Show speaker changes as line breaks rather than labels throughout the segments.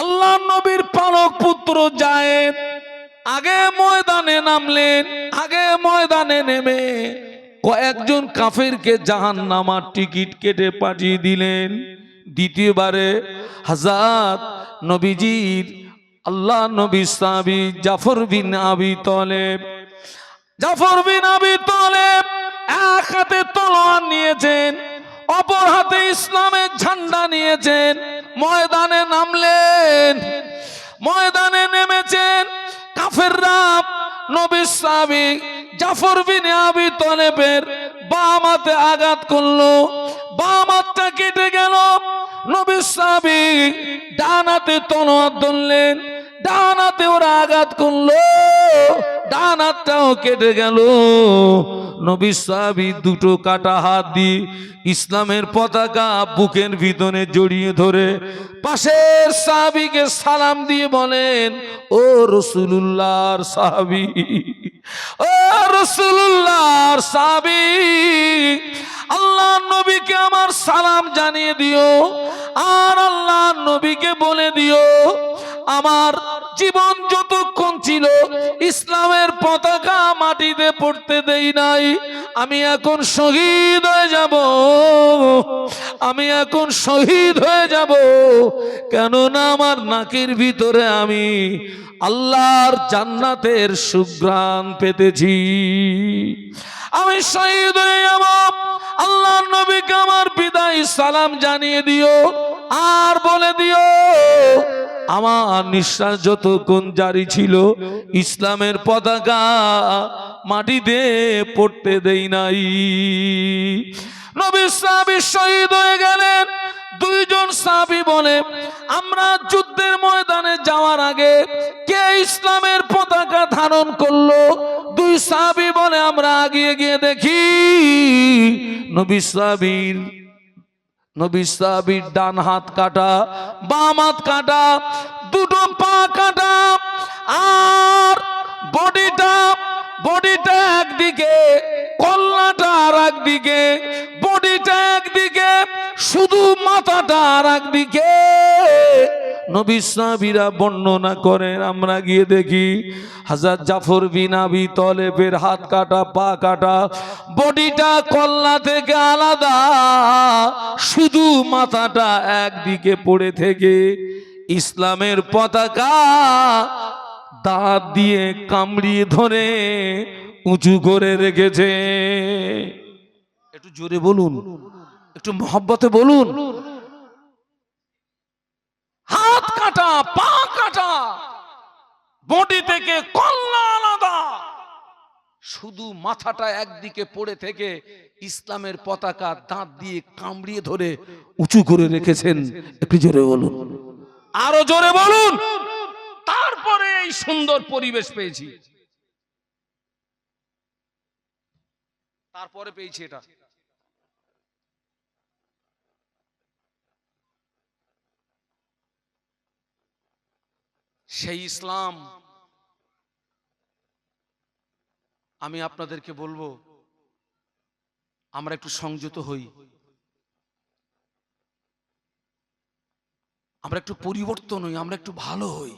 আল্লাহ নবীর পালক পুত্র যায়েদ আগে ময়দানে নামলেন। আগে ময়দানে নেমে কয়েকজন কাফেরকে জাহান্নামার টিকিট কেটে পাঠিয়ে দিলেন। দ্বিতীয়বারে হযরত নবীজির আল্লাহ নবী সাহাবী জাফর বিন আবি তালেব, জাফর বিন আবি তালেব এক হাতে তলোয়ার নিয়েছেন, অপর হাতে ইসলামের ঝান্ডা নিয়েছেন। ময়দানে নামলেন। ময়দানে নেমেছেন। কাফেররা নবী সাহাবী জাফর বিন আবি তালেবের বাম হাতে আঘাত করলো, বাম হাতটা কেটে গেল। নবী সাহাবী ডান হাতে তলোয়ার ধরলেন, ডান হাতে ওরা আঘাত করলো, ডান হাতটাও কেটে গেল। নবী সাহাবী দুটো কাটা হাত দিয়ে ইসলামের পতাকা বুকের ভিতরে জড়িয়ে ধরে পাশের সাহাবীকে সালাম দিয়ে বলেন, ও রাসূলুল্লাহর সাহাবী, ও রাসূলুল্লাহর সাহাবী, আল্লাহ নবীকে আমার সালাম জানিয়ে দিও, আর আল্লাহ নবীকে বলে দিও আমার জীবন যতক্ষণ ছিল ইসলামের পতাকা মাটিতে পড়তে দেই নাই। আমি এখন শহীদ হয়ে যাব, আমি এখন শহীদ হয়ে যাব, কেননা আমার নাকের ভিতরে আমি আল্লাহর জান্নাতের সুঘ্রাণ পেতেছি। আমি শহীদ হয়ে যাব। আল্লাহর নবীকে আমার বিদায় সালাম জানিয়ে দিও, আর বলে দিও আমার নিঃশ্বাস যতক্ষণ জারি ছিল ইসলামের পতাকা মাটিতে পড়তে দেই নাই। নবী সাহাবী শহীদ হয়ে গেলেন। দুইজন সাহাবী বলে, আমরা যুদ্ধের ময়দানে যাওয়ার আগে কে ইসলামের পতাকা ধারণ করলো? দুই সাহাবী বলে, আমরা আগিয়ে গিয়ে দেখি নবী সাহাবীর ডান হাত কাটা, বাম হাত কাটা, দুটো পা কাটা, আর বডিটা একদিকে, কল্লাটা আর একদিকে, বডিটা একদিকে, শুধু মাথাটা আর একদিকে। নবী সাহাবীরা বর্ণনা করেন, আমরা গিয়ে দেখি হযরত জাফর বিন আবি তালেবের হাত কাটা, পা কাটা, বডিটা কল্লা থেকে আলাদা, শুধু মাথাটা একদিকে পড়ে থেকে ইসলামের পতাকা দাঁত দিয়ে কামড়িয়ে ধরে উঁচু করে রেখেছে। একটু জোরে বলুন, একটু মহব্বতে বলুন। হাত কাটা, পা কাটা, বডি থেকে কল্লা আলাদা, শুধু মাথাটা একদিকে পড়ে থেকে ইসলামের পতাকা দাঁত দিয়ে কামড়িয়ে ধরে উঁচু করে রেখেছেন। একটু জোরে বলুন, আরো জোরে বলুন। তারপরে এই সুন্দর পরিবেশ পেয়েছি, তারপরে পেয়েছি এটা। সেই ইসলাম আমি আপনাদেরকে বলবো, আমরা একটু সংযত হই, আমরা একটু পরিবর্তন হই, আমরা একটু ভালো হই।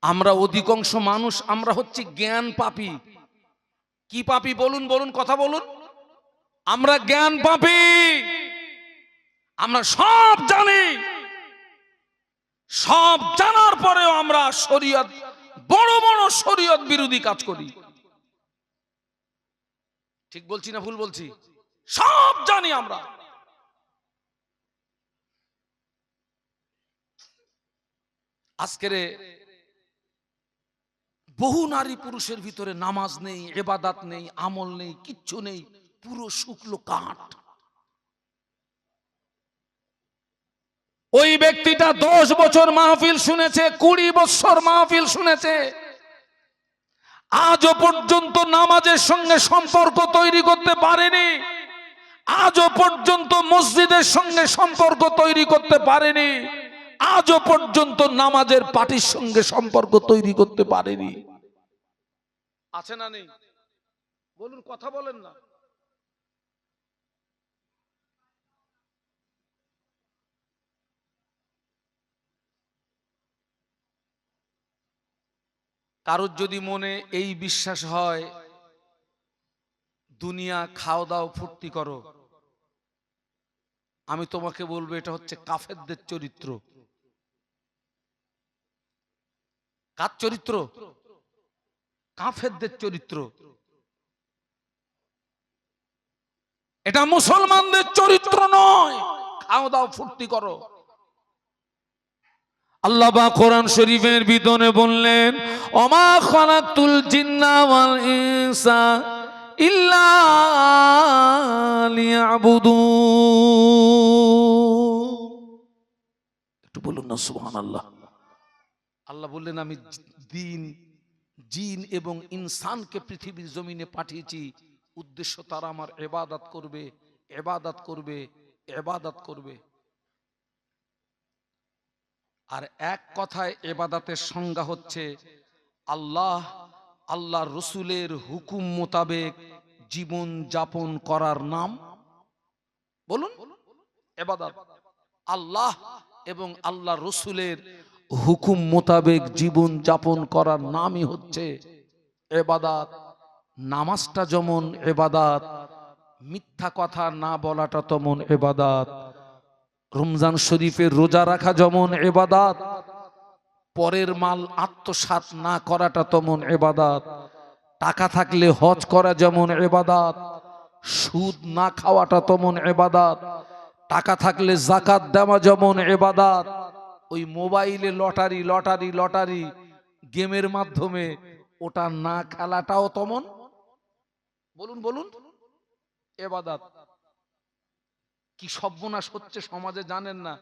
আমরা অধিকাংশ মানুষ আমরা হচ্ছে জ্ঞান পাপী। কি পাপী বলুন, বলুন, কথা বলুন। আমরা জ্ঞান পাপী, আমরা সব জানি, সব জানার পরেও আমরা শরীয়ত, বড় বড় শরীয়ত বিরোধী কাজ করি। ঠিক বলছি না ভুল বলছি? সব জানি আমরা। আজকের বহু নারী পুরুষের ভিতরে নামাজ নেই, ইবাদত নেই, আমল নেই, কিচ্ছু নেই, পুরো শুকনো কাঠ। ওই ব্যক্তিটা 10 বছর মাহফিল শুনেছে, 20 বছর মাহফিল শুনেছে, আজও পর্যন্ত নামাজের সঙ্গে সম্পর্ক তৈরি করতে পারেনি, আজও পর্যন্ত মসজিদের সঙ্গে সম্পর্ক তৈরি করতে পারেনি, আজও পর্যন্ত নামাজের পার্টির সঙ্গে সম্পর্ক তৈরি করতে পারেনি। আছে না নেই? বলুন, কথা বলেন না। কারোর যদি মনে এই বিশ্বাস হয় দুনিয়া খাও দাও ফুর্তি করো, আমি তোমাকে বলবো এটা হচ্ছে কাফেরদের চরিত্র। কার চরিত্র? কাফেরদের চরিত্র। এটা মুসলমানদের চরিত্র নয়। খাও দাও ফুর্তি করো। আল্লাহ পাক কোরআন শরীফের ভিতরে বললেন, ওমা খালাকতুল জিন্না ওয়াল ইনসা ইল্লা লিয়াবুদুন। একটু বলুন না সুবহানাল্লাহ। আল্লাহ বললেন আমি জিন এবং ইনসানকে পৃথিবীর জমিনে পাঠিয়েছি, উদ্দেশ্য তারা আমার ইবাদত করবে, ইবাদত করবে, ইবাদত করবে। আর এক কথায় ইবাদতের সংজ্ঞা হচ্ছে আল্লাহ আল্লাহর রাসূলের হুকুম মোতাবেক জীবন যাপন করার নাম। বলুন ইবাদত। আল্লাহ এবং আল্লাহর রাসূলের হুকুম মোতাবেক জীবন যাপন করার নামই হচ্ছে ইবাদত। নামাজটা যেমন ইবাদত, মিথ্যা কথা না বলাটা তেমন ইবাদত, রমজান শরীফের রোজা রাখা যেমন ইবাদত, পরের মাল আত্মসাৎ না করাটা তেমন ইবাদত, টাকা থাকলে হজ করা যেমন ইবাদত, সুদ না খাওয়াটা তেমন ইবাদত, টাকা থাকলে যাকাত দেওয়া যেমন ইবাদত, ওই মোবাইলে লটারি লটারি লটারি গেমের মাধ্যমে ওটা না খেলাটাও তেমন। বলুন বলুন ইবাদত। কি সর্বনাশ হচ্ছে সমাজে জানেন না?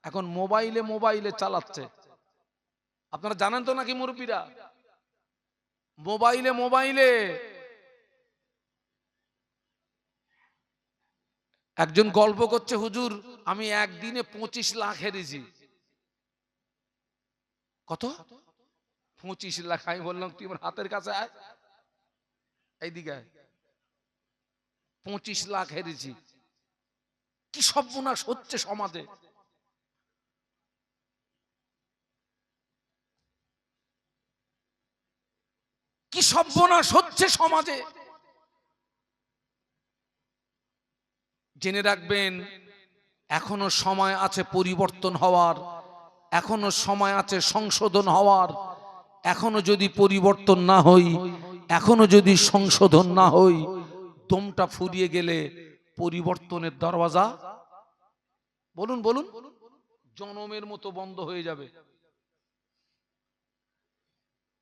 এখন মোবাইলে মোবাইলে চালাচ্ছে। আপনারা জানেন তো নাকি মুরব্বীরা? মোবাইলে মোবাইলে একজন গল্প করছে, হুজুর আমি একদিনে 25 লাখ হেরেছি। কত? 25 লাখ। আমি বললাম তুই আমার হাতের কাছে আয়, এইদিকে আয়। 25 লাখ হেরেছি। কি সর্বনাশ হচ্ছে সমাজে। কি সর্বনাশ হচ্ছে সমাজে। জেনে রাখবেন এখনো সময় আছে পরিবর্তন হওয়ার, এখনো সময় আছে সংশোধন হওয়ার। এখনো যদি পরিবর্তন না হই, এখনো যদি সংশোধন না হই, দমটা ফুরিয়ে গেলে পরিবর্তনের দরওয়াজা বলুন বলুন জনমের মতো বন্ধ হয়ে যাবে।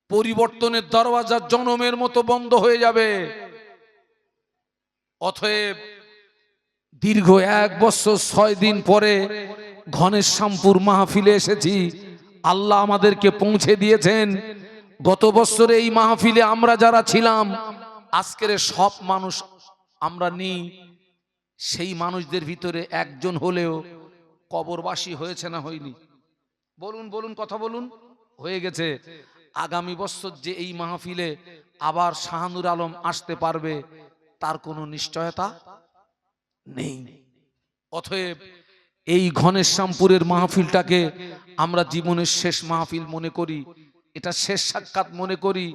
পরিবর্তনের দরওয়াজা জনমের মতো বন্ধ হয়ে যাবে। অতএব দীর্ঘ 1 বছর 6 দিন পরে ঘনেশ্যামপুর মাহফিলে এসেছি। আল্লাহ আমাদেরকে পৌঁছে দিয়েছেন। গত বছরে এই মাহফিলে আমরা যারা ছিলাম, আজকের সব মানুষ আমরা নেই। সেই মানুষদের ভিতরে একজন হলেও কবরবাসী হয়েছে না হয়নি? বলুন বলুন কথা বলুন। হয়ে গেছে। আগামী বছর যে এই মাহফিলে আবার শাহানুর আলম আসতে পারবে তার কোনো নিশ্চয়তা নেই। অতএব এই ঘনেশ্যামপুরের মাহফিলটাকে আমরা জীবনের শেষ মাহফিল মনে করি, এটা শেষ সাক্ষাৎ মনে করি,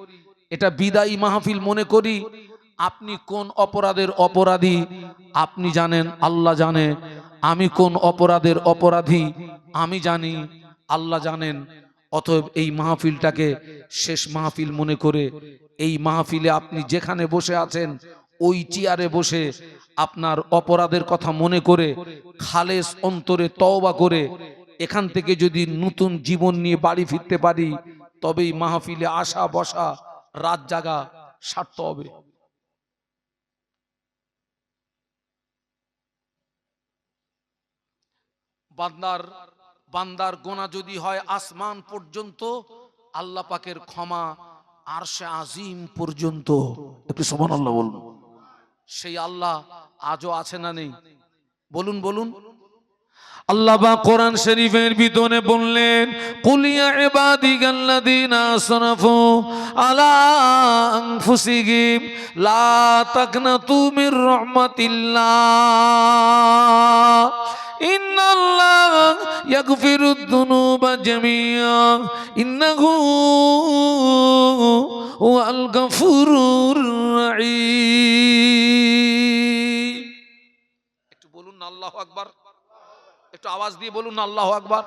এটা বিদায়ী মাহফিল মনে করি। আপনি কোন অপরাধের অপরাধী আপনি জানেন, আল্লাহ জানে। আমি কোন অপরাধের অপরাধী আমি জানি, আল্লাহ জানেন। অতএব এই মাহফিলটাকে শেষ মাহফিল মনে করে এই মাহফিলে আপনি যেখানে বসে আছেন ওই চেয়ারে বসে আপনার অপরাধের কথা মনে করে খালেস অন্তরে তওবা করে এখান থেকে যদি নতুন জীবন নিয়ে বাড়ি ফিরতে পারি, তবেই মাহফিলে আসা বসা রাত জাগা সার্থক হবে। বান্দার গোনা যদি হয় আসমান পর্যন্ত, আল্লাহ পাকের ক্ষমা আরশে আজিম পর্যন্ত। একটু সুবহানাল্লাহ বলুন। সেই আল্লাহ আজও আছে না নেই? বলুন বলুন। আল্লাহ পাক কোরআন শরীফের ভিতরে বললেন, কুল ইয়া ইবাদিয়াল্লাযীনা আসরাফু আলা আনফুসিহিম লা তাকনাতু মির রাহমাতিল্লাহ ইন্না ইন্নাল্লাহ ইয়াগফিরুদ যুনুবা জামিআ ইন্নাহু হুয়াল গফুরুর রাহিম। একটু বলুন না আল্লাহু আকবার, একটু আওয়াজ দিয়ে বলুন না আল্লাহু আকবার।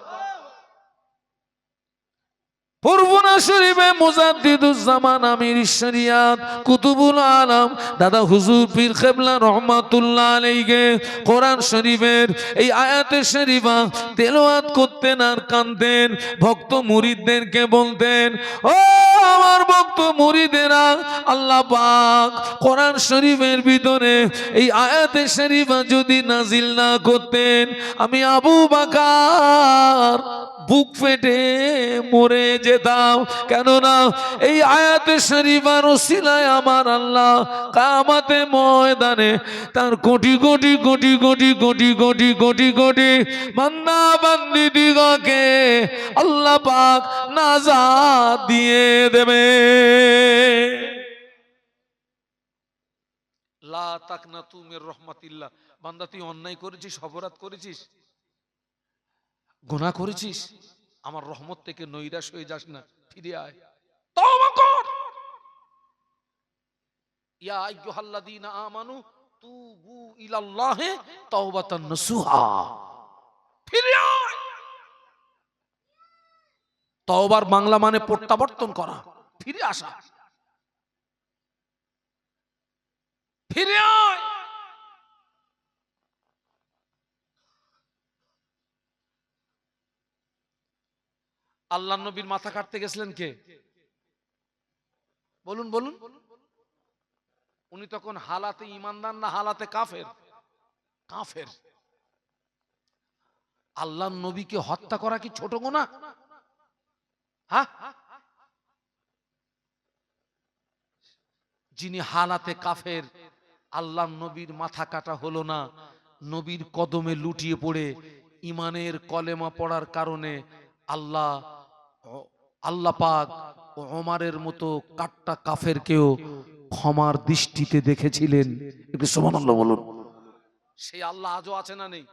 পূর্বনা শরীফে মুজাদ্দিদুজ্জামান আমির শরিয়াত কুতুবুল আলম দাদা হুজুর পীর কেবলা রহমাতুল্লাহ আলাইহি কোরআন শরীফের এই আয়াতে শরীফা তেলাওয়াত করতেন আর কাঁদতেন। ভক্ত মুরিদদেরকে বলতেন, ও আমার ভক্ত মুরিদেরা, আল্লাহ পাক কোরআন শরীফের ভিতরে এই আয়াতে শরীফা যদি নাজিল না করতেন, আমি আবু বকর বুক ফেটে মরে যেতাম। কেননা এই আয়াতে শরীফার ওসিলায় আমার আল্লাহ কিয়ামতের ময়দানে তার কোটি কোটি কোটি কোটি কোটি কোটি কোটি কোটি বান্দা বান্দীদিগকে আল্লাহ পাক নাজাত দিয়ে দেবে। লা তাকনাতু মির রাহমাতিল্লাহ। বান্দা, তুই অন্যায় করেছিস, অপরাধ করেছিস, গুনাহ করেছিস, আমার রহমত থেকে নৈরাশ হয়ে যাস না, ফিরে আয়, তওবা কর। ইয়া আইয়ুহাল্লাযীনা আমানু তুবু ইলাল্লাহি তাওবাতান নাসুহা, ফিরে আয়। তওবার বাংলা মানে প্রত্যাবর্তন করা, ফিরে আসা, ফিরে আয়। আল্লাহ নবীর মাথা কাটতে গেছিলেন কে? বলুন বলুন। উনি তখন হালাতে ঈমানদার না হালাতে কাফের? কাফের। আল্লাহ নবীকে হত্যা করা কি ছোট গুনাহ? হ্যাঁ, যিনি হালাতে কাফের, আল্লাহ নবীর মাথা কাটা হলো না, নবীর কদমে লুটিয়ে পড়ে ঈমানের কলেমা পড়ার কারণে আল্লাহ পাক ওমরের মতো কাট্টা কাফেরকেও ক্ষমার দৃষ্টিতে দেখেছিলেন। একটু সুবহানাল্লাহ বলুন। সেই আল্লাহ আজও আছে না নেই?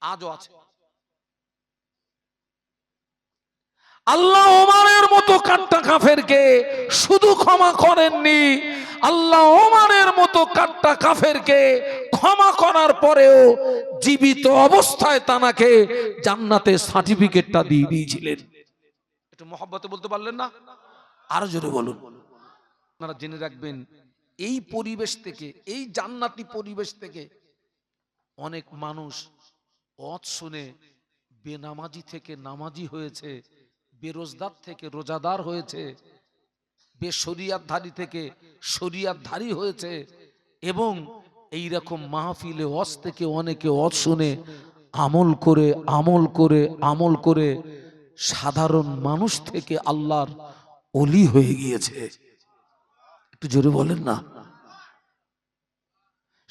আজও আছে। আল্লাহ ওমরের মতো কাট্টা কাফেরকে শুধু ক্ষমা করেননি, আল্লাহ ওমরের মতো কাট্টা কাফেরকে ক্ষমা করার পরেও জীবিত অবস্থায় তানাকে জান্নাতের সার্টিফিকেটটা দিয়ে দিয়েছিলেন। একটু মহব্বতে বলতে পারলেন না? আরো জোরে বলুন। আপনারা জেনে রাখবেন, এই পরিবেশ থেকে, এই জান্নাতি পরিবেশ থেকে অনেক মানুষ ওয়াজ শুনে বেনামাজি থেকে নামাজি হয়েছে, বেরোজদার থেকে রোজাদার হয়েছে, বেশরিয়াতধারী থেকে শরিয়াতধারী হয়েছে, এবং এই রকম মাহফিলে ওয়াজ থেকে অনেকে ওয়াজ শুনে আমল করে আমল করে আমল করে সাধারণ মানুষ থেকে আল্লাহর ওলি হয়ে গিয়েছে। একটু জোরে বলেন না।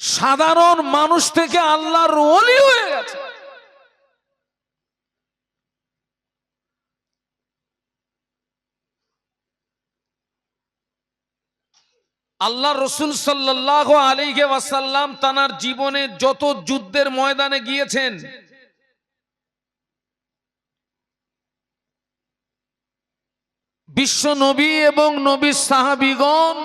সাধারণ মানুষ থেকে আল্লাহর ওলি হয়ে গেছে। আল্লাহ রসুল সাল্লাল্লাহু আলাইহি ওয়াসাল্লাম তানার জীবনে যত যুদ্ধের ময়দানে গিয়েছেন, বিশ্ব নবী এবং নবীর সাহাবীগণ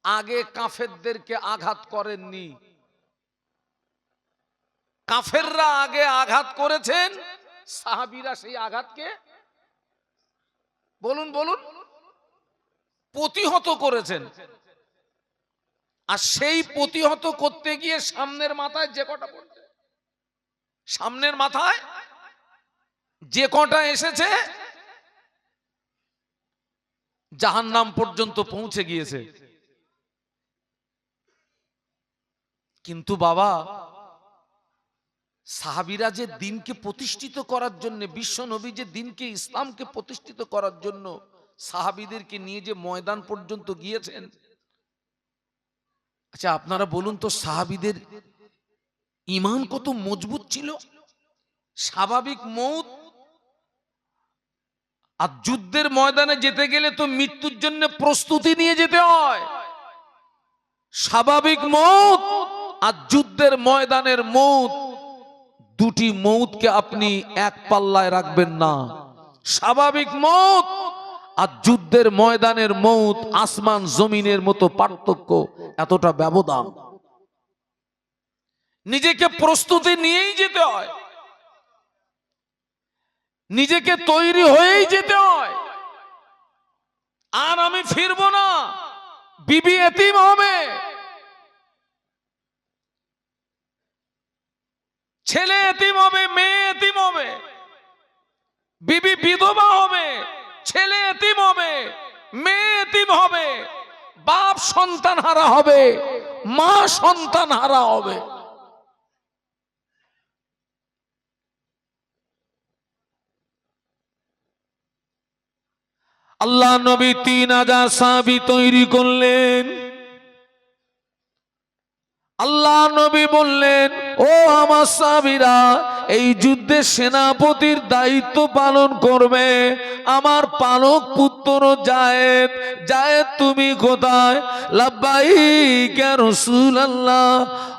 আগে কাফেরদেরকে আঘাত করেননি। কাফেররা আগে আঘাত করেছেন, সাহাবীরা সেই আঘাতকে বলুন বলুন প্রতিহত করেছেন। আর সেই প্রতিহত করতে গিয়ে সামনের মাথায় যে কটা পড়ছে, সামনের মাথায় যে কটা এসেছে জাহান্নাম পর্যন্ত পৌঁছে গিয়েছে। কিন্তু বাবা, সাহাবীরা যে দিনকে প্রতিষ্ঠিত করার জন্য, বিশ্ব নবী যে দিনকে ইসলামকে প্রতিষ্ঠিত করার জন্য সাহাবীদেরকে নিয়ে যে ময়দান পর্যন্ত গিয়েছেন, আচ্ছা আপনারা বলুন তো, সাহাবীদের ঈমান কত মজবুত ছিল। স্বাভাবিক মউত, আর যুদ্ধের ময়দানে যেতে গেলে তো মৃত্যুর জন্য প্রস্তুতি নিয়ে যেতে হয়। স্বাভাবিক মউত আর যুদ্ধের ময়দানের মৌত, দুটি মৌতকে আপনি এক পাল্লায় রাখবেন না। স্বাভাবিক মৌত আর যুদ্ধের ময়দানের মৌত আসমান জমিনের মতো পার্থক্য, এতটা ব্যবধান। নিজেকে প্রস্তুতি নিয়েই যেতে হয়, নিজেকে তৈরি হয়েই যেতে হয়। আর আমি ফিরবো না, বিবি এতিম হবে, ছেলে এতিম হবে, মেয়ে এতিম হবে, বিবি বিধবা হবে, ছেলে এতিম হবে, মেয়ে এতিম হবে, বাপ সন্তান হারা হবে, মা সন্তান হারা হবে। আল্লাহ নবী 3000 সাহাবী তৈরি করলেন। আল্লাহ নবী বললেন, ও আমার সাহাবীরা, এই যুদ্ধে সেনাপতির দায়িত্ব পালন করবে আমার পালক পুত্র যায়েদ। যায়েদ তুমি কোথায়? লাব্বাইক ইয়া রাসূলুল্লাহ,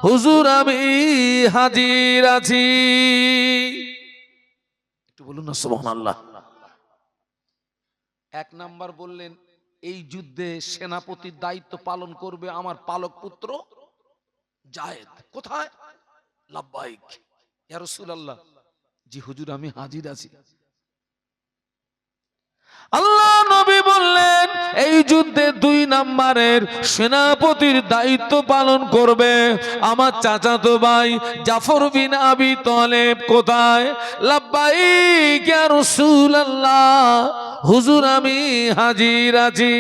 হুজুর আমি হাজির আছি। একটু বলুন না সুবহানাল্লাহ। এক নাম্বার বললেন, এই যুদ্ধে সেনাপতির দায়িত্ব পালন করবে আমার পালক পুত্র যায়েদ। কোথায়? লাব্বাইক ইয়া রাসূলুল্লাহ, জি হুজুর আমি হাজির আছি। আল্লাহ নবী বললেন, এই যুদ্ধে 2 নাম্বারের সেনাপতির দায়িত্ব পালন করবে আমার চাচাতো ভাই জাফর বিন আবি তালেব। কোথায়? লাব্বাইক ইয়া রাসূলুল্লাহ, হুজুর আমি হাজির আছি।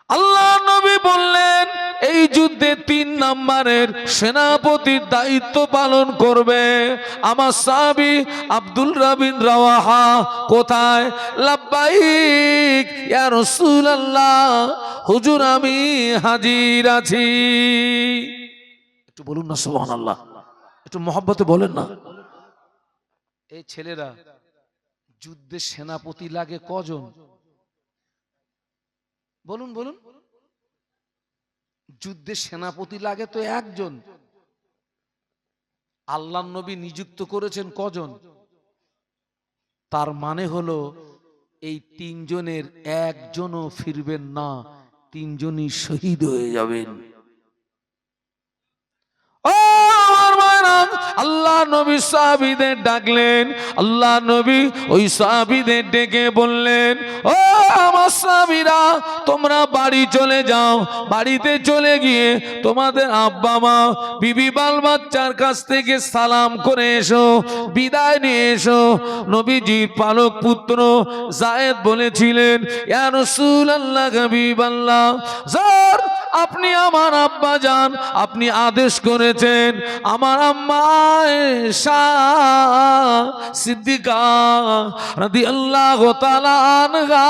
আল্লাহ নবী বললেন, এই যুদ্ধে 3 নাম্বারের সেনাপতির দায়িত্ব পালন করবে আমার সাহাবী আব্দুল্লাহ বিন রাওয়াহা। কোথায়? লাব্বাইক ইয়া রাসূলুল্লাহ, হুজুর আমি হাজির আছি। একটু বলুন না সুবহানাল্লাহ, একটু মহব্বতে বলেন না। এই ছেলেরা, যুদ্ধে সেনাপতি লাগে কজন? বলুন বলুন। যুদ্ধে সেনাপতি লাগে তো একজন। আল্লাহর নবী নিযুক্ত করেছেন কজন? তার মানে হলো এই 3 জনের একজনও ফিরবেন না, 3 জনই শহীদ হয়ে যাবেন। আল্লাহ নবী সাহাবীদের ডাকলেন। আল্লাহ নবী ওই সাহাবীদের ডেকে বললেন, ও আমার সাহাবীরা, তোমরা বাড়ি চলে যাও। বাড়িতে চলে গিয়ে তোমাদের আব্বা মা বিবি বাল বাচ্চার কাছ থেকে সালাম করে এসো, বিদায় নিয়ে এসো। নবীজির পালক পুত্র যায়েদ বলেছিলেন, ইয়া রাসূলুল্লাহ হাবিবাল্লাহ, স্যার আপনি আমার আব্বা যান, আপনি আদেশ করেছেন আমার আম্মা আয়েশা সিদ্দিকা রাদিয়াল্লাহু তাআলা আনহা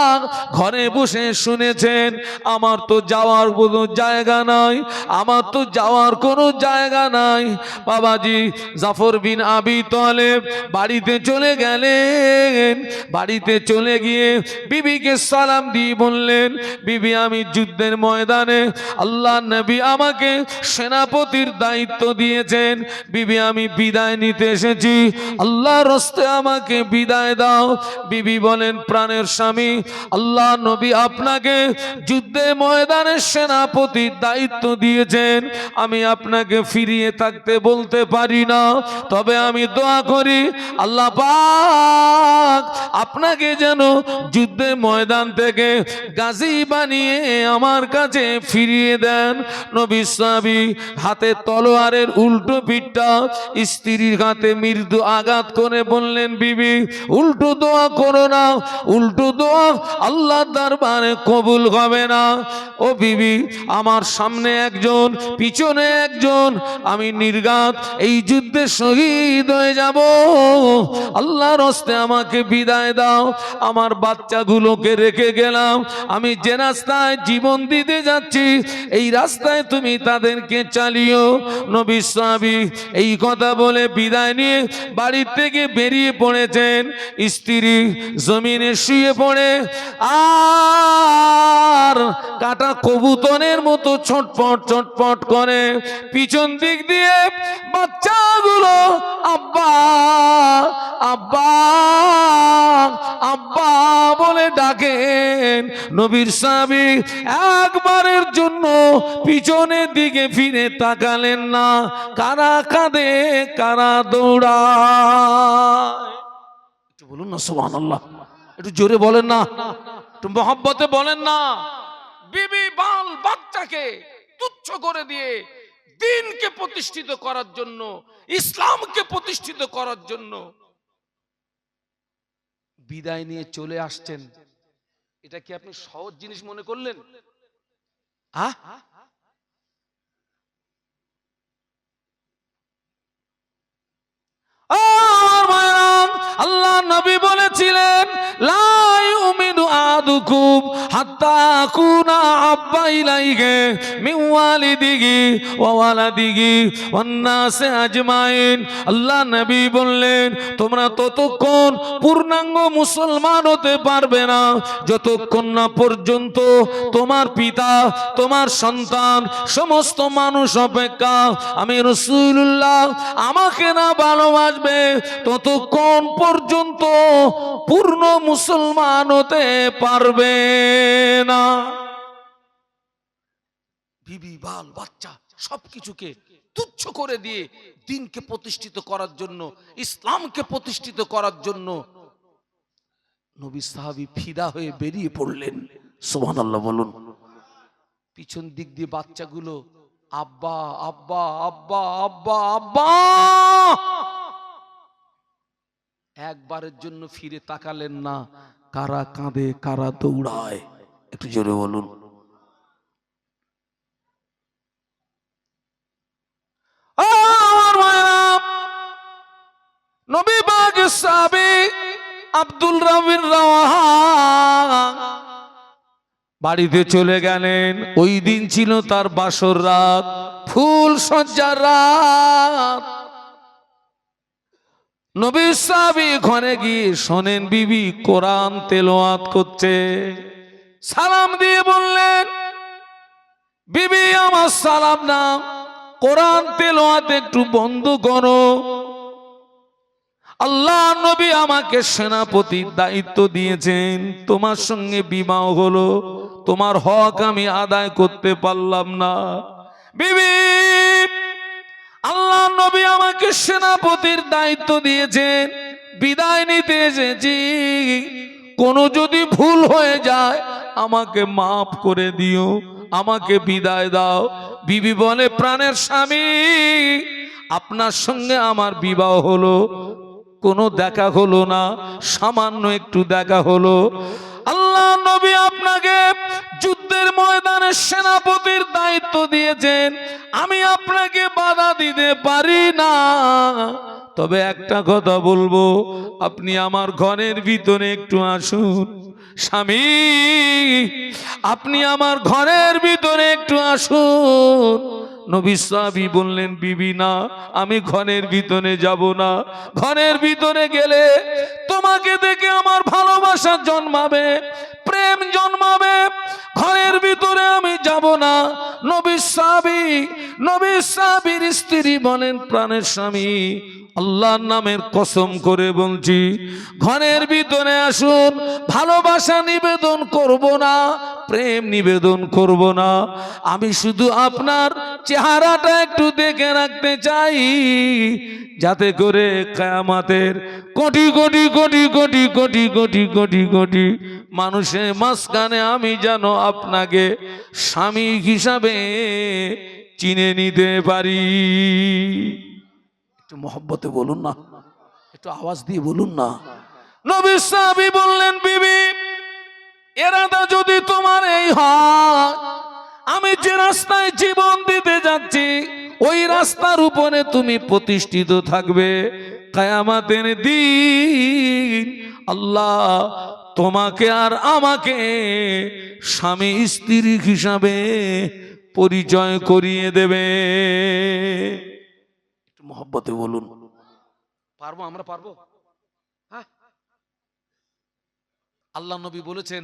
ঘরে বসে শুনেছেন। আমার তো যাওয়ার কোনো জায়গা নাই, আমার তো যাওয়ার কোনো জায়গা নাই। বাবাজি জাফর বিন আবি তালেব বাড়িতে চলে গেলেন। বাড়িতে চলে গিয়ে বিবিকে সালাম দিয়ে বললেন, বিবি আমি যুদ্ধের ময়দানে আল্লাহ নবী আমাকে সেনাপতির দায়িত্ব দিয়েছেন, বিবি আমি বিদায় নিতে এসেছি, আল্লাহর রাস্তে আমাকে বিদায় দাও। বিবি বলেন, প্রাণের স্বামী আল্লাহ নবী আপনাকে যুদ্ধে ময়দানে সেনাপতির দায়িত্ব দিয়েছেন, আমি আপনাকে ফিরিয়ে থাকতে বলতে পারি না, তবে আমি দোয়া করি আল্লাহ পাক আপনাকে যেন যুদ্ধে ময়দান থেকে গাজী বানিয়ে আমার কাছে ফিরিয়ে দেন। নবী সাহাবী হাতে তলোয়ারের উল্টো পিঠটা স্ত্রীর হাতে মৃদু আঘাত করে বললেন, বিবি উল্টো দোয়া করো না, উল্টো দোয়া আল্লাহর দরবারে কবুল হবে না। ও বিবি, আমার সামনে একজন পিছনে একজন, আমি নির্ঘাত এই যুদ্ধে শহীদ হয়ে যাব, আল্লাহর রাস্তে আমাকে বিদায় দাও। আমার বাচ্চাগুলোকে রেখে গেলাম, আমি যে রাস্তায় জীবন দিতে যাচ্ছি এই রাস্তায় তুমি তাদেরকে চালিও। নবী সাহাবী এই কথা বলে বিদায় নিয়ে বাড়ি থেকে বেরিয়ে পড়েছেন। স্ত্রী জমিনে শুয়ে পড়ে আর কাটা কবুতরের মতো ছটপট ছটপট করে। পিছন দিক দিয়ে বাচ্চাগুলো আব্বা আব্বা আব্বা বলে ডাকেন। নবীর সাহাবী একবারের জন্য পিছনের দিকে ফিরে তাকালেন না। কারা কাঁদে, কারা দৌড়ায়? একটু বলুন না সুবহানাল্লাহ, একটু জোরে বলেন না, একটু মহব্বতে বলেন না। বিবি বাল বাচ্চাকে তুচ্ছ করে দিয়ে দ্বীনকে প্রতিষ্ঠিত করার জন্য, ইসলামকে প্রতিষ্ঠিত করার জন্য বিদায় নিয়ে চলে আসছেন। এটা কি আপনি সহজ জিনিস মনে করলেন? আল্লাহ নবী বলেছিলেন, লা ইউমিনু আহাদুকুম হাত্তা আকুনা আব্বা ইলাইহি মিন ওয়ালিদিহি ওয়া ওয়ালাদিহি ওয়ান নাসি আজমাইন। আল্লাহ নবী বললেন, তোমরা ততক্ষণ পূর্ণাঙ্গ মুসলমান হতে পারবে না যতক্ষণ না পর্যন্ত তোমার পিতা, তোমার সন্তান, সমস্ত মানুষ অপেক্ষা আমি রাসূলুল্লাহ আমাকে না ভালোবাসবে ততক্ষণ পর্যন্ত পূর্ণ মুসলমান হতে পারবে না। বিবি বাল বাচ্চা সবকিছুকে তুচ্ছ করে দিয়ে দ্বীনকে প্রতিষ্ঠিত করার জন্য, ইসলামকে প্রতিষ্ঠিত করার জন্য নবী সাহাবী ফিদা হয়ে বেরিয়ে পড়লেন। সুবহানাল্লাহ বলুন। পিছন দিক দিয়ে বাচ্চাগুলো আব্বা আব্বা আব্বা আব্বা আব্বা, একবারের জন্য ফিরে তাকালেন না। কারা কাঁদে, কারা দৌড়ায়? একটু জোরে বলুন। নবী পাকের সাহাবী আব্দুল রাবির রাওয়াহা বাড়িতে চলে গেলেন। ওই দিন ছিল তার বাসর রাত, ফুল সজ্জার রাত। নবী সাহাবী ঘরে গিয়ে শোনেন বিবি কোরআন তেলাওয়াত করছে। সালাম দিয়ে বললেন, বিবি আমার সালাম না, কোরআন তেলাওয়াত একটু বন্ধ করো। আল্লাহ নবী আমাকে সেনাপতির দায়িত্ব দিয়েছেন, তোমার সঙ্গে বিবাহ হলো, তোমার হক আমি আদায় করতে পারলাম না। বিবি, আল্লাহ নবী আমাকে সেনাপতির দায়িত্ব দিয়েছেন, বিদায় নিতে এসেছি, কোনো যদি ভুল হয়ে যায় আমাকে মাফ করে দিও, আমাকে বিদায় দাও। বিবি বলে, প্রাণের স্বামী, আপনার সঙ্গে আমার বিবাহ হলো, কোনো দেখা হলো না, সামান্য একটু দেখা হলো। আল্লাহ নবী আপনাকে যুদ্ধের ময়দানে সেনাপতির দায়িত্ব দিয়েছেন, আমি আপনাকে বাধা দিতে পারি না। তবে একটা কথা বলবো, আপনি আমার ঘরের ভিতরে একটু আসুন। স্বামী, আপনি আমার ঘরের ভিতরে একটু আসুন। নবী সাহাবী বললেন, বিবি না, আমি ঘরের ভিতরে যাব না। ঘরের ভিতরে গেলে তোমাকে দেখে আমার ভালোবাসা জন্মাবে, প্রেম জন্মাবে, ঘরের ভিতরে আমি যাব না। নবী সাহাবীর স্ত্রী বলেন, প্রাণের স্বামী, আল্লাহর নামের কসম করে বলছি, ঘরের ভিতরে আসুন। ভালোবাসা নিবেদন করব না, প্রেম নিবেদন করব না, আমি শুধু আপনার চেহারাটা একটু দেখে রাখতে চাই, যাতে করে কিয়ামতের কোটি কোটি কোটি কোটি কোটি কোটি কোটি কোটি মানুষের মাঝখানে আমি যেন আপনাকে স্বামী হিসাবে চিনে নিতে পারি। একটু মহব্বতে বলুন না, একটু আওয়াজ দিয়ে বলুন না। নবী সাহাবী বললেন, বিবি, এরাদা যদি তোমার এই হয়, আমি যে রাস্তায় জীবন দিতে যাচ্ছি ওই রাস্তার উপরে তুমি প্রতিষ্ঠিত থাকবে। কিয়ামতের দিন আল্লাহ তোমাকে আর আমাকে স্বামী স্ত্রী হিসাবে পরিচয় করিয়ে দেবে। একটু মহব্বতে বলুন, পারবো? আমরা পারবো? হ্যাঁ। আল্লাহ নবী বলেছেন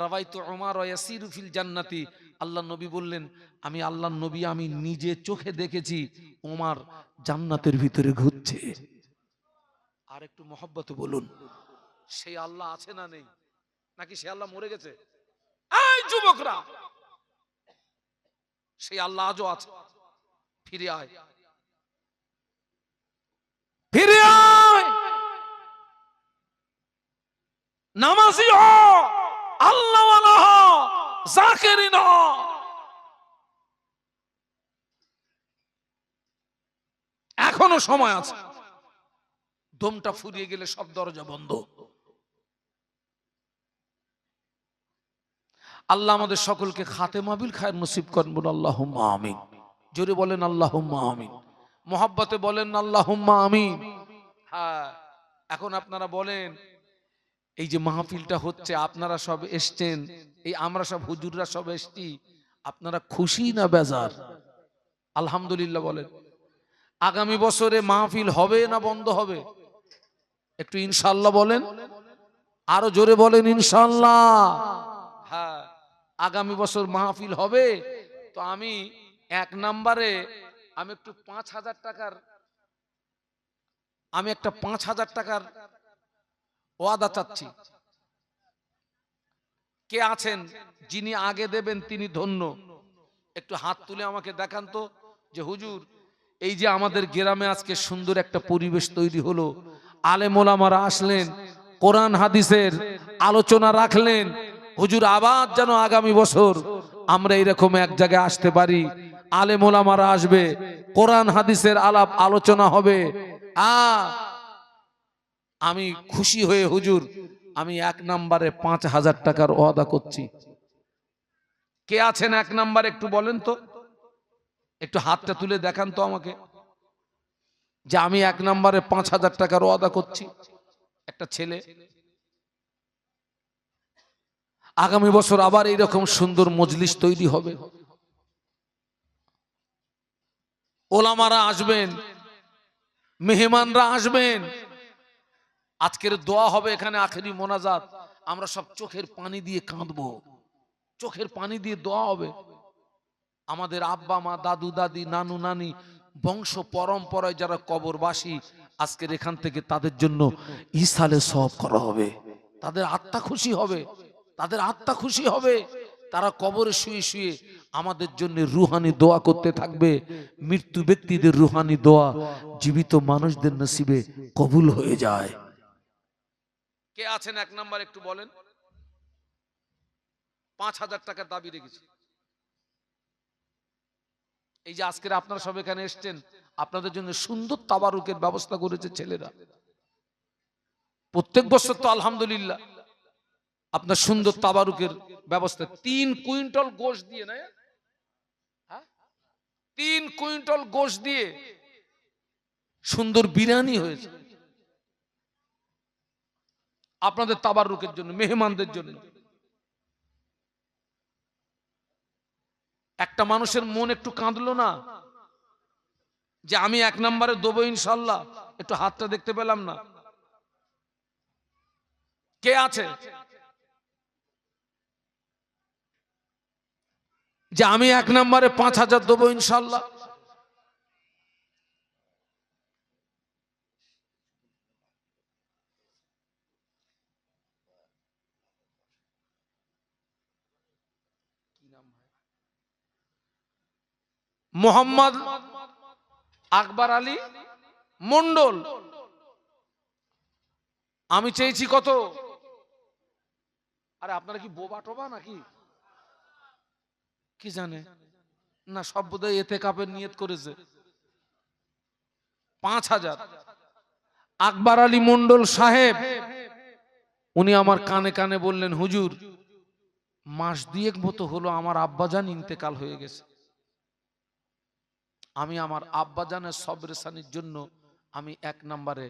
রাওয়াইতু উমার ইয়াসিরু ফিল জান্নাতি, আল্লাহ নবী বললেন আমি আল্লাহ নবী আমি নিজে চোখে দেখেছি ওমর জান্নাতের ভিতরে ঘুরছে। আর একটু মহব্বতে বলুন, সেই আল্লাহ আছে না নেই? নাকি সেই আল্লাহ মরে গেছে? এই যুবকরা, সেই আল্লাহ আজও আছে। ফিরে আয়, ফিরে আয়, নামাজি হ, আল্লাহওয়ালা হ, জাকিরিন হ। এখনো সময় আছে। দমটা ফুরিয়ে গেলে সব দরজা বন্ধ। আল্লাহ আমাদের সকলকে খাতেমা বিল খায়ের নসিব করেন, বলুন আল্লাহুম্মা আমিন। জোরে বলেন আল্লাহুম্মা আমিন, মহব্বতে বলেন আল্লাহুম্মা আমিন। হ্যাঁ, এখন আপনারা বলেন, এই যে মাহফিলটা হচ্ছে, আপনারা সব এসছেন, এই আমরা সব হুজুররা সব এসছি, আপনারা খুশি না বেজার? আলহামদুলিল্লাহ বলেন। আগামী বছরে মাহফিল হবে না বন্ধ হবে? একটু ইনশাআল্লাহ বলেন, আরো জোরে বলেন ইনশাআল্লাহ। হ্যাঁ, আগামী বছর মাহফিল হবে। তো আমি এক নম্বরে আমি একটু 5,000 টাকার, আমি একটা 5,000 টাকার ওয়াদা চাচ্ছি। কে আছেন যিনি আগে দেবেন তিনি ধন্য? একটু হাত তুলে আমাকে দেখান তো, যে হুজুর এই যে আমাদের গ্রামে আজকে সুন্দর একটা পরিবেশ তৈরি হলো, আলেম ওলামারা আসলেন, কোরআন হাদিসের আলোচনা রাখলেন, হুজুর আবার যেন আগামী বছর আমরা এরকম এক জায়গায় আসতে পারি, আলেম ওলামারা আসবে, কোরআন হাদিসের আলাপ আলোচনা হবে। আমি খুশি হয়ে হুজুর আমি এক নম্বরে 5,000 টাকার ওয়াদা করছি। কে আছেন এক নম্বর একটু বলেন তো, একটু হাতটা তুলে দেখান তো আমাকে, যে আমি এক নম্বরে 5,000 টাকার ওয়াদা করছি। একটা ছেলে, আগামী বছর আবার এইরকম সুন্দর মজলিস তৈরি হবে, ওলামারা আসবেন, মেহমানরা আসবেন, আজকের দোয়া হবে এখানে, আখেরি মোনাজাত, আমরা সব চোখের পানি দিয়ে কাঁদবো, চোখের পানি দিয়ে দোয়া হবে। আমাদের আব্বা মা, দাদু দাদি, নানু নানি, বংশ পরম্পরায় যারা কবরবাসী, আজকের এখান থেকে তাদের জন্য ইসালে সওয়াব করা হবে, তাদের আত্মা খুশি হবে, তাদের আত্মা খুশি হবে। তারা কবরে শুয়ে শুয়ে আমাদের জন্য রুহানি দোয়া করতে থাকবে। মৃত্যু ব্যক্তিদের রুহানি দোয়া জীবিত মানুষদের নসিবে কবুল হয়ে যায়। কে আছেন এক নাম্বার একটু বলেন? 5,000 টাকার দাবি রেখেছি। এই যে আজকের আপনারা সব এখানে এসছেন, আপনাদের জন্য সুন্দর তাবারুকের ব্যবস্থা করেছে ছেলেরা। প্রত্যেক বছর তো আলহামদুলিল্লাহ আপনার সুন্দর তাবারুকের ব্যবস্থা। 3 কুইন্টাল গোশত দিয়ে, না 3 কুইন্টাল গোশত দিয়ে সুন্দর বিরিয়ানি হয়েছে আপনাদের তাবারুকের জন্য, মেহমানদের জন্য। একটা মানুষের মন একটু কাঁদলো না যে আমি এক নম্বরে দেবো ইনশাল্লাহ? একটু হাতটা দেখতে পেলাম না, কে আছে যে আমি এক নম্বরে 5,000 দেবো ইনশাল্লাহ? মোহাম্মদ আকবর আলী মন্ডল। আমি চেয়েছি কত? আরে আপনারা কি বোবা টোবা নাকি? কি জানে না, সব বোধহয় এতে কাপের নিয়ত করেছে। 5,000 আকবর আলী মন্ডল সাহেব, উনি আমার কানে কানে বললেন, হুজুর মাস 2 মতো হলো আমার আব্বাজান ইন্তেকাল হয়ে গেছে, আমি আমার আব্বাজানের সবরেসানির জন্য আমি এক নম্বরে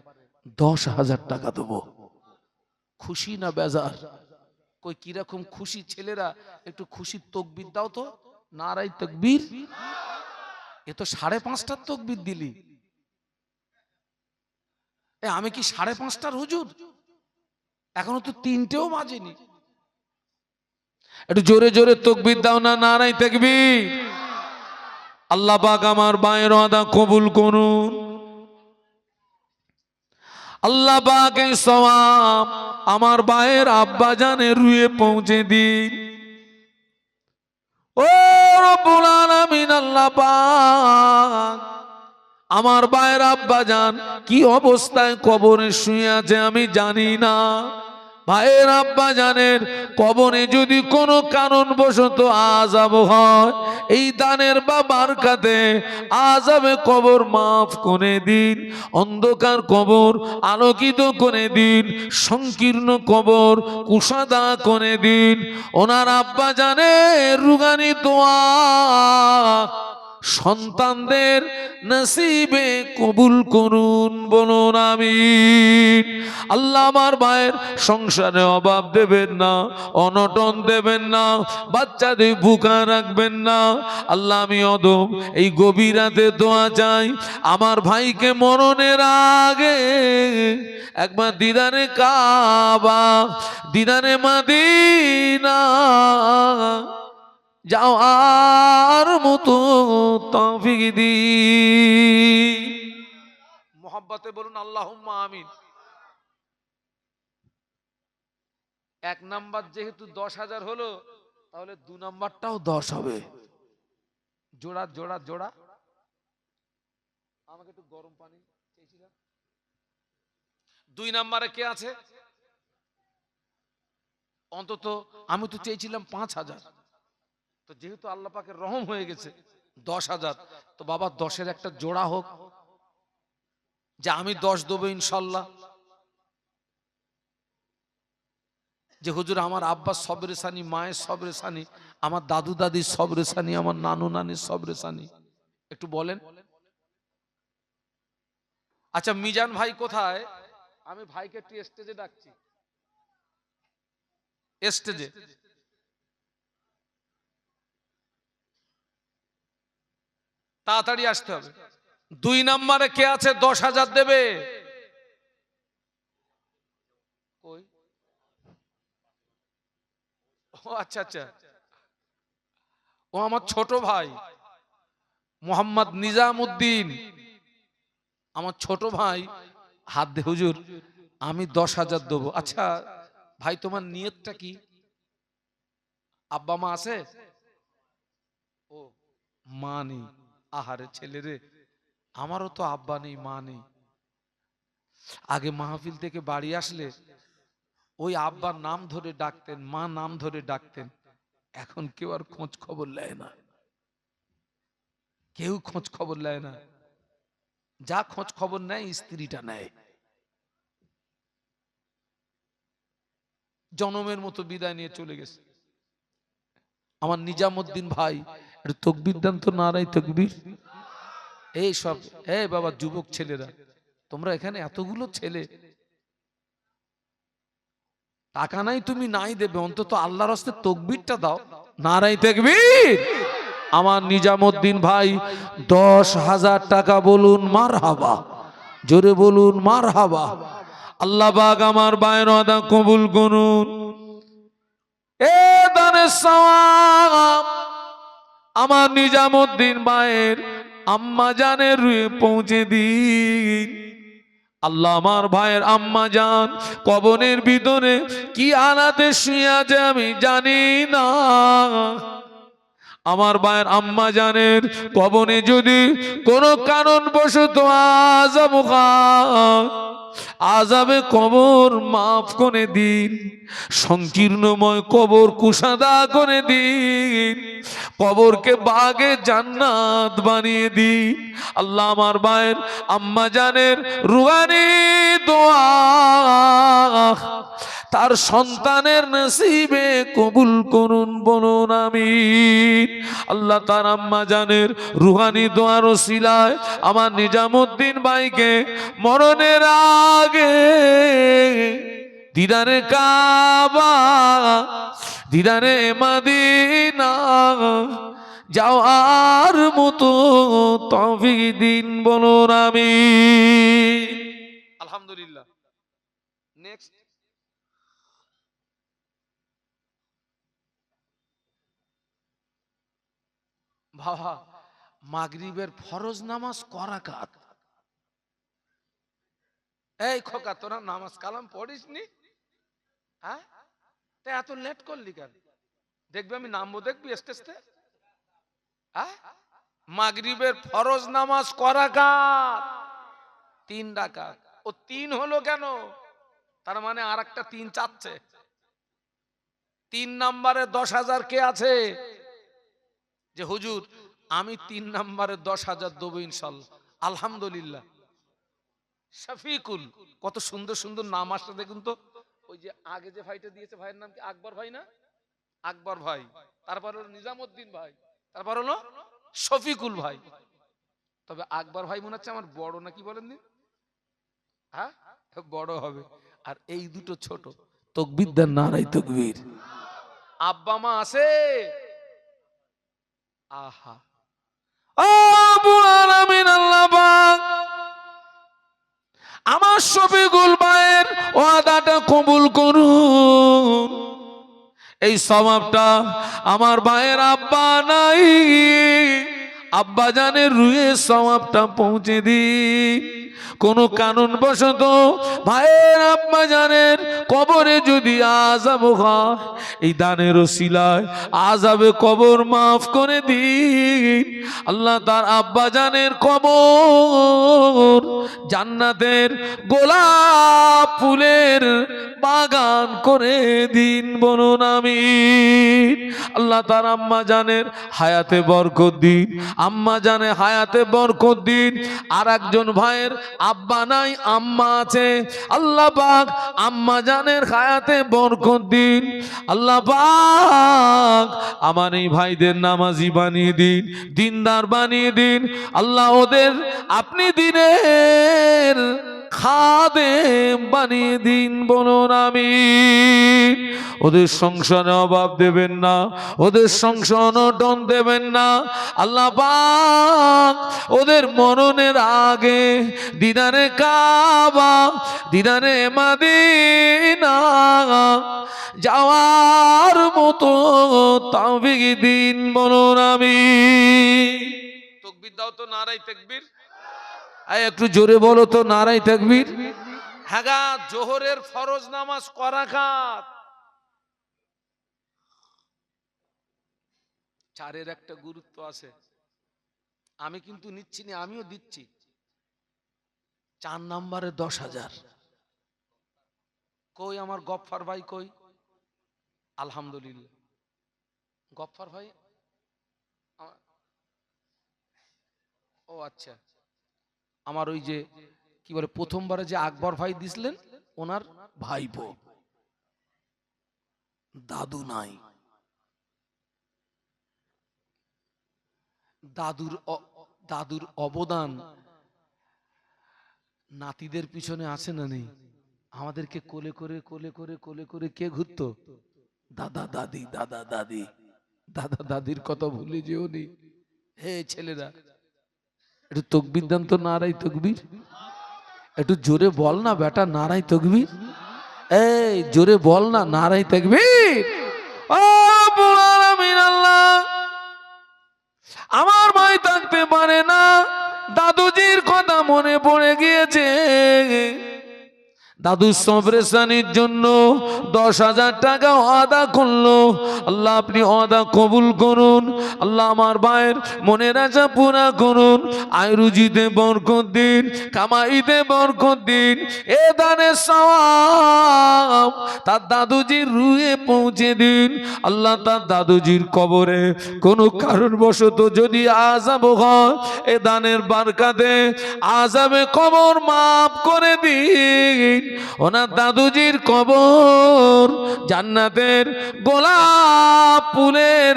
10,000 টাকা দেবো। খুশি না বেজার? কই কিরকম খুশি ছেলেরা? একটু খুশির তকবির দাও তো, নারাই তাকবীর। এ তো 5:30টার তাকবীর দিলি। আমি কি 5:30টার হুজুর? এখনো তো 3টেও বাজেনি। একটু জোরে জোরে তাকবীর দাও না, নারাই তাকবীর। আল্লাহ পাক আমার বায়ের ওয়াদা কবুল করুন। আল্লাহ পাক এই সওয়াব আমার বায়ের আব্বা জানের রুয়ে পৌঁছে দিন। ও রব্বুল আলামিন, আল্লাহ পাক আমার বায়ের আব্বা জান কি অবস্থায় কবরে শুয়ে আছে আমি জানি না। ভাইয়ের আব্বা জানের কবরে যদি কোনো কারণবশত আযাব হয়, এই দানের বা বারকাতে আযাবে কবর মাফ করে দিন, অন্ধকার কবর আলোকিত করে দিন, সংকীর্ণ কবর কুশাদা করে দিন। ওনার আব্বা জানের রুগানি দোয়া সন্তানদের নসিবে কবুল করুন, বলুন আমিন। আল্লাহ আমার ভাইয়ের সংসারে অভাব দেবেন না, অনটন দেবেন না, বাচ্চাদের ভুকা রাখবেন না। আল্লাহ আমি অদম এই গভীর রাতে দোয়া চাই, আমার ভাইকে মরণের আগে একবার দিদারে কাবা, দিদারে মদিনা যাওয়ার মতো তৌফিক দিন। মোহাব্বতে বলুন আল্লাহুম্মা আমিন। 1 নাম্বার যেহেতু 10,000 হলো, তাহলে 2 নাম্বারটাও 10 হবে। জোড়া জোড়া জোড়া। আমাকে একটু গরম পানি চেয়েছিলাম। 2 নাম্বারে কে আছে? অন্তত আমি তো চেয়েছিলাম 5,000। তো যেহেতু আল্লাহ পাকের রহম হয়ে গেছে 10,000, তো বাবা 10-এর একটা জোড়া হোক, যে আমি 10 দেবো ইনশাল্লাহ। যে হুজুর আমার আব্বা সবরেসানি, মায়ের সবরেসানি, আমার দাদু দাদির সবরেসানি, আমার নানু নানির সবরেসানি, একটু বলেন। আচ্ছা মিজান ভাই কোথায়? আমি ভাইকে একটু স্টেজে ডাকছি, স্টেজে। তাড়াতাড়ি আসতে হবে। 2 নম্বরে কে আছে 10,000 দেবে? কই? ও আচ্ছা আচ্ছা, ও আমার ছোট ভাই মোহাম্মদ নিজামউদ্দিন, আমার ছোট ভাই। হাত দে হুজুর, আমি 10,000 দেবো। আচ্ছা ভাই তোমার নিয়তটা কি? আব্বা মা আছে? ও মা নেই, আহারে ছেলে রে, আমারও তো আব্বা নেই মা নেই। আগে মাহফিল থেকে বাড়ি আসলে ওই আব্বার নাম ধরে ডাকতেন, মা নাম ধরে ডাকতেন। এখন কেউ আর খোঁজ খবর নেয় না, কেউ খোঁজ খবর নেয় না। যা খোঁজ খবর নেয় স্ত্রীটা নেয়। জনমের মতো বিদায় নিয়ে চলে গেছে। আমার নিজামউদ্দিন ভাই একটু তাকবীর দেন তো, নারাই তাকবীর। এই সব এই বাবা যুবক ছেলেরা, তোমরা এখানে এতগুলো ছেলে, টাকা নাই তুমি নাই দেবে, অন্তত আল্লাহর রাস্তায় তাকবীরটা দাও, নারাই তাকবীর। আমার নিজামউদ্দিন ভাই 10,000 টাকা বলুন মারহাবা, জোরে বলুন মারহাবা। আল্লাহ পাক আমার বায়ের ওয়াদা কবুল করুন। এ দানের সওয়াব আমার নিজামউদ্দিন ভাইয়ের আম্মা জানের রুহে পৌঁছে দিন। আল্লাহ আমার ভাইয়ের আম্মা জান কবরের ভিতরে কি হালাতে শুয়ে আছে আমি জানি না। আমার ভাইয়ের আম্মা জানের কবরে যদি কোনো কারণবশত আযাব হয়, আযাবে কবর মাফ করে দিন, সংকীর্ণময় কবর কুশাদা করে দিন, কবরকে বাগে জান্নাত বানিয়ে দিন। আল্লাহ আমার ভাইয়ের আম্মা জানের রুহানি দোয়া তার সন্তানের নসিবে কবুল করুন, বলুন আমিন। আল্লাহ তার আম্মা জানের রুহানি দোয়ার ওসিলায় আমার নিজামউদ্দিন ভাইকে মরণের আগে দিদারে কাবা, দিদারে মদিনা যাওয়ার মতো তৌফিক দিন বলুন আমিন। আলহামদুলিল্লাহ। নেক্সট। বাবা, মাগরিবের ফরজ নামাজ করাকাত। এই খোকা, তোরা নামাজ কালাম পড়িসনি? হ্যাঁ, তা এত লেট করলি কেন? দেখবি আমি নামবো, দেখবি স্টেজতে। হ্যাঁ, মাগরিবের ফরজ নামাজ করাকাত, 3 রাকাত। ও 3 হলো কেন? তার মানে আর একটা 3 চাচ্ছে। 3 নম্বরে 10,000 কে আছে যে হুজুর আমি 3 নম্বরে 10,000 দেবো ইনশাল্লাহ? আলহামদুলিল্লাহ। শফিকুল, কত সুন্দর সুন্দর নাম আসছে দেখুন তো। ওই যে আগে যে ভাইটা দিয়েছে, ভাইয়ের নাম কি? আকবর ভাই না? আকবর ভাই, তারপর হলো নিজামউদ্দিন ভাই, তারপর হলো শফিকুল ভাই। তবে আকবর ভাই মনে হচ্ছে আমার বড়, নাকি বলেন দিন? হ্যাঁ, বড় হবে। আর এই দুটো ছোট। তাকবীর দেন, নারায়ে তাকবীর। আব্বা মা আছে? আহা, আবুল আলামিন আল্লাহ পাক আমার শফিকুল ভাইয়ের ওয়াদাটা কবুল করুন। এই সওয়াবটা আমার ভাইয়ের আব্বা নাই, আব্বা জানের রুহে সওয়াবটা পৌঁছে দিন। কোন কারণবশত ভাইয়ের আব্বা জানের কবরে যদি আযাব হয়, এই দানের ওসিলায় আযাবে কবর মাফ করে দিন। আল্লাহ তার আব্বা জানের কবর জান্নাতের গোলাপ ফুলের বাগান করে দিন বলুন আমিন। আল্লাহ তার আম্মা জানের হায়াতে বরকত দিন, আম্মা জানে হায়াতে বরকত দিন। আর একজন ভাইয়ের আব্বা নাই, আম্মা আছে, আল্লাহ পাক আম্মা জানের হায়াতে বরকত দিন। আল্লাহ পাক আমার এই ভাইদের নামাজি বানিয়ে দিন, দিনদার বানিয়ে দিন। আল্লাহ ওদের আপনি দিনের খাদেম বানিয়ে দিন বলুন আমিন। ওদের সংসারে অভাব দেবেন না, ওদের সংসার অনটন দেবেন না। আল্লাহ পাক ওদের মরণের আগে দিদারে কাবা, দিদারে মাদিনা যাওয়ার মতো তৌফিক দিন বলুন আমিন। তাকবীর দাও তো, নারায়ে তাকবীর। একটু জোরে বলো তো, নারায়ে তাকবীর। হ্যাঁ, জোহরের ফরজ নামাজ করাকাত। 4-এর একটা গুরুত্ব আছে, আমি কিন্তু নিচ্ছি না, আমিও দিচ্ছি। 4 নম্বরে 10,000। কই আমার গফফার ভাই কই? আলহামদুলিল্লাহ। গফফার ভাই, ও আচ্ছা, আমার ওই যে কি বলে প্রথমবারে যে আকবর ভাই দিছিলেন, ওনার ভাইপো, দাদু নাই। দাদুর অবদান নাতিদের পিছনে আছে না নেই? আমাদেরকে কোলে করে কোলে করে কোলে করে কে ঘুরতো? দাদা দাদি, দাদা দাদি, দাদা দাদির কথা ভুলে যেও নি। হে ছেলেরা, একটু তাকবীর দেন তো, নারায়ে তাকবীর। একটু জোরে বল না বেটা, নারায়ে তাকবীর। এই জোরে বল না, নারায়ে তাকবীর। ও রব্বুল আলামিন আল্লাহ, আমার ভাই থাকতে পারে না, দাদুজির কথা মনে পড়ে গিয়েছে। দাদুর সবরেশানির জন্য 10,000 টাকা ওয়াদা করলো। আল্লাহ আপনি ওয়াদা কবুল করুন। আল্লাহ আমার ভাইয়ের মনের আশা পুরা করুন। আয় রুজিতে বরকত দিন, কামাইতে বরকত দিন। এ দানের সওয়াব তার দাদুজির রুহে পৌঁছে দিন। আল্লাহ তার দাদুজির কবরে কোনো কারণবশত যদি আযাব হয়, এ দানের বারকাতে আযাবে কবর মাফ করে দিন। ওনার দাদুজির কবর জান্নাতের গোলাপ ফুলের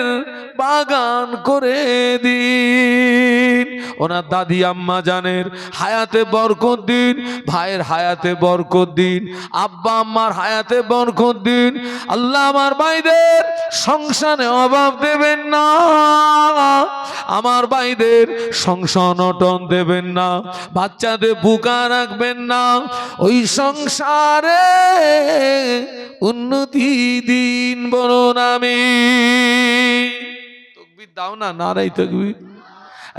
বাগান করে দিন। ওনার দাদি আম্মা জানের হায়াতে বরকত দিন, ভাইয়ের হায়াতে বরকত দিন, আব্বা আম্মার হায়াতে বরকত দিন। আল্লাহ আমার ভাইদের সংসারে অভাব দেবেন না, আমার ভাইদের সংসার অনটন দেবেন না, বাচ্চাদের বুকা রাখবেন না, ওই সংসারে উন্নতি দিন বলুন আমিন। তাকবীর দাও না, নারায়ে তাকবীর।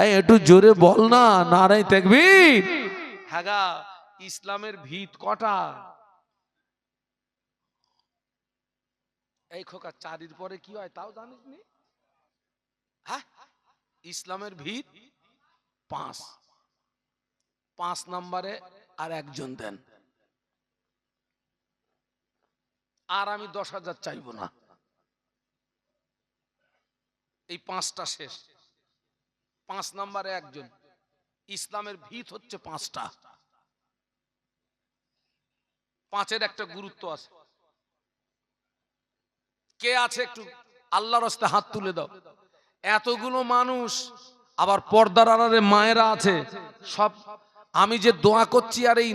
এই একটু জোরে বল না, নারায়ে তাকবীর। হ্যাঁ গা, ইসলামের ভিত কটা? এই খোকা, চারির পরে কি হয় তাও জানিস নি? হ্যাঁ, ইসলামের ভিত 5। 5 নম্বরে আর একজন দেন, আর আমি 10,000 চাইবো না। এই 5টা শেষ। 5 নম্বরে একজন। ইসলামের ভিত হচ্ছে 5টা। 5-এর একটা গুরুত্ব আছে। কে আছে একটু আল্লাহর রাস্তায় হাত তুলে দাও। এতগুলো মানুষ, আবার পর্দার আড়ালে মায়েরা আছে সব। আমি যে দোয়া করছি আর এই